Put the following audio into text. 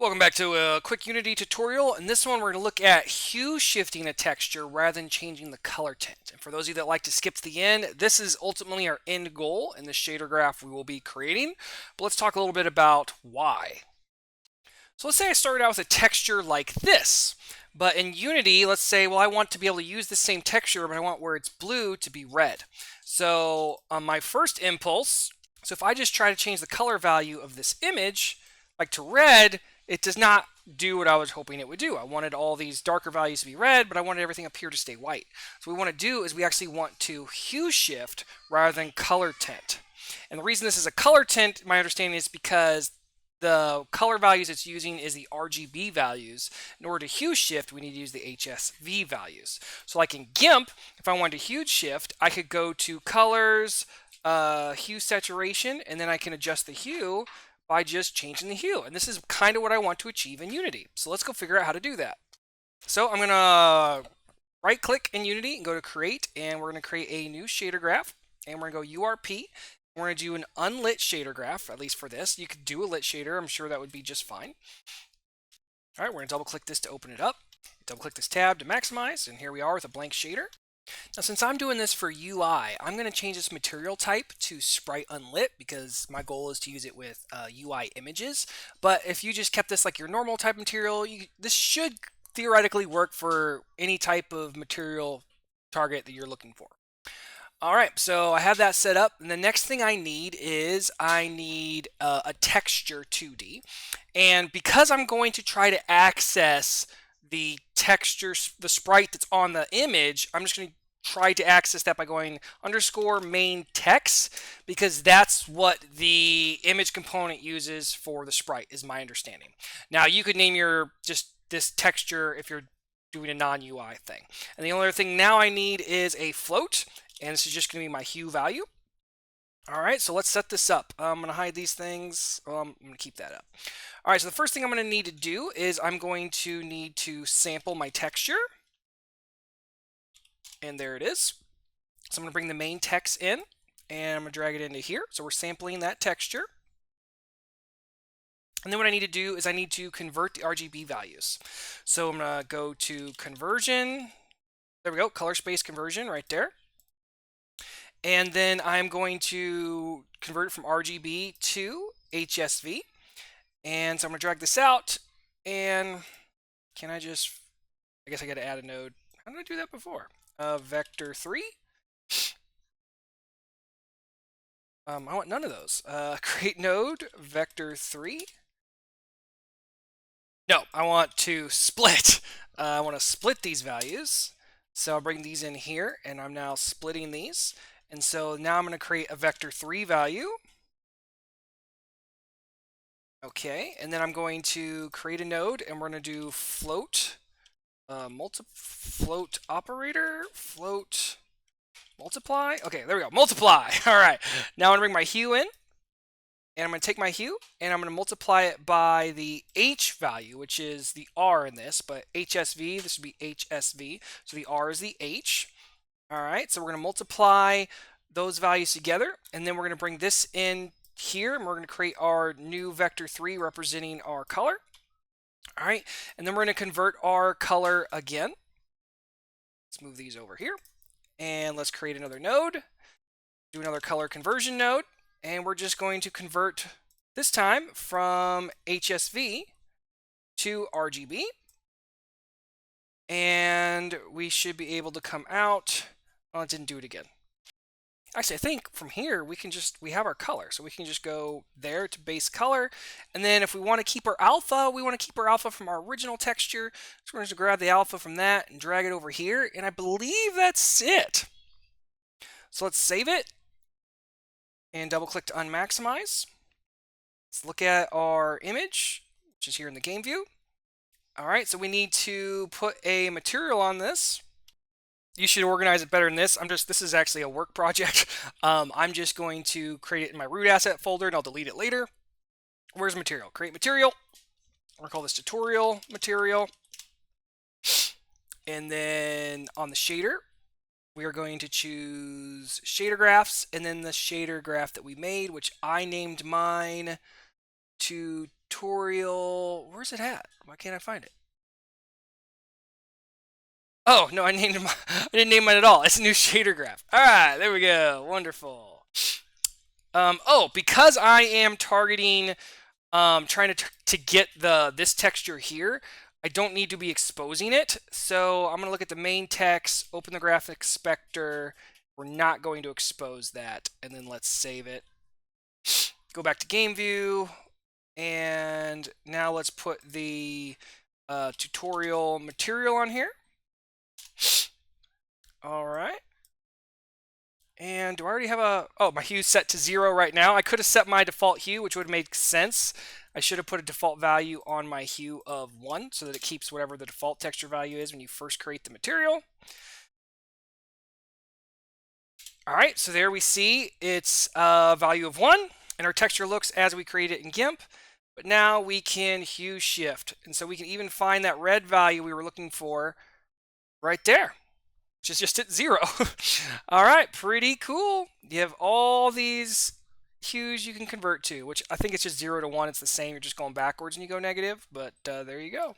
Welcome back to a quick Unity tutorial. In this one, we're going to look at hue shifting a texture rather than changing the color tint. And for those of you that like to skip to the end, this is ultimately our end goal in the shader graph we will be creating. But let's talk a little bit about why. So let's say I started out with a texture like this. But in Unity, let's say, well, I want to be able to use the same texture, but I want where it's blue to be red. So on my first impulse, so if I just try to change the color value of this image, like to red, it does not do what I was hoping it would do. I wanted all these darker values to be red, but I wanted everything up here to stay white. So what we want to do is we actually want to hue shift rather than color tint. And the reason this is a color tint, my understanding, is because the color values it's using is the RGB values. In order to hue shift, we need to use the HSV values. So like in GIMP, if I wanted to hue shift, I could go to colors, hue saturation, and then I can adjust the hue by just changing the hue. And this is kind of what I want to achieve in Unity. So let's go figure out how to do that. So I'm going to right click in Unity and go to create, and we're going to create a new shader graph, and we're going to go URP. We're going to do an unlit shader graph, at least for this. You could do a lit shader. I'm sure that would be just fine. All right, we're going to double click this to open it up. Double click this tab to maximize, and here we are with a blank shader. Now, since I'm doing this for UI, I'm going to change this material type to Sprite Unlit because my goal is to use it with UI images. But if you just kept this like your normal type material, this should theoretically work for any type of material target that you're looking for. All right, so I have that set up, and the next thing I need is a texture 2D. And because I'm going to try to access the texture, the sprite that's on the image, I'm just going to try to access that by going underscore main text, because that's what the image component uses for the sprite, is my understanding. Now, you could name your just this texture if you're doing a non-UI thing. And the only other thing now I need is a float, and this is just going to be my hue value. All right, so let's set this up. I'm going to hide these things. I'm going to keep that up. All right, so the first thing I'm going to need to do is I'm going to need to sample my texture. And there it is. So I'm going to bring the main text in, and I'm going to drag it into here. So we're sampling that texture. And then what I need to do is I need to convert the RGB values. So I'm going to go to conversion. There we go, color space conversion right there. And then I'm going to convert it from RGB to HSV. And so I'm going to drag this out. And I guess I got to add a node. How did I do that before? Vector 3. I want none of those. Create node, vector 3. No, I want to split. I want to split these values. So I'll bring these in here, and I'm now splitting these. And so now I'm going to create a vector 3 value. Okay, and then I'm going to create a node, and we're going to do float, float operator, float multiply. Okay, there we go, multiply. All right, now I'm going to bring my hue in, and I'm going to take my hue, and I'm going to multiply it by the H value, which is the R in this, but HSV, this would be HSV, so the R is the H. All right, so we're going to multiply those values together, and then we're going to bring this in here, and we're going to create our new vector 3 representing our color. All right, and then we're going to convert our color again. Let's move these over here, and let's create another node, do another color conversion node, and we're just going to convert this time from HSV to RGB. And we should be able to come out. Oh, it didn't do it again. Actually, I think from here we have our color, so we can just go there to base color, and then if we want to keep our alpha, we want to keep our alpha from our original texture, so we're going to grab the alpha from that and drag it over here, and I believe that's it. So let's save it and double click to unmaximize. Let's look at our image, which is here in the game view. All right, so we need to put a material on this. You should organize it better than this. This is actually a work project. I'm just going to create it in my root asset folder, and I'll delete it later. Where's material? Create material. We're going to call this tutorial material. And then on the shader, we are going to choose shader graphs, and then the shader graph that we made, which I named mine tutorial. Where's it at? Why can't I find it? Oh, no, I named I didn't name mine at all. It's a new shader graph. All right, there we go. Wonderful. Oh, because I am targeting, trying to get this texture here, I don't need to be exposing it. So I'm going to look at the main text, open the graphic inspector. We're not going to expose that. And then let's save it. Go back to game view. And now let's put the tutorial material on here. All right. And do I already have oh, my hue's set to 0 right now. I could have set my default hue, which would make sense. I should have put a default value on my hue of 1 so that it keeps whatever the default texture value is when you first create the material. All right, so there we see it's a value of 1, and our texture looks as we create it in GIMP. But now we can hue shift, and so we can even find that red value we were looking for right there, which is just at 0. All right, pretty cool. You have all these hues you can convert to, which I think it's just 0 to 1. It's the same. You're just going backwards and you go negative, but there you go.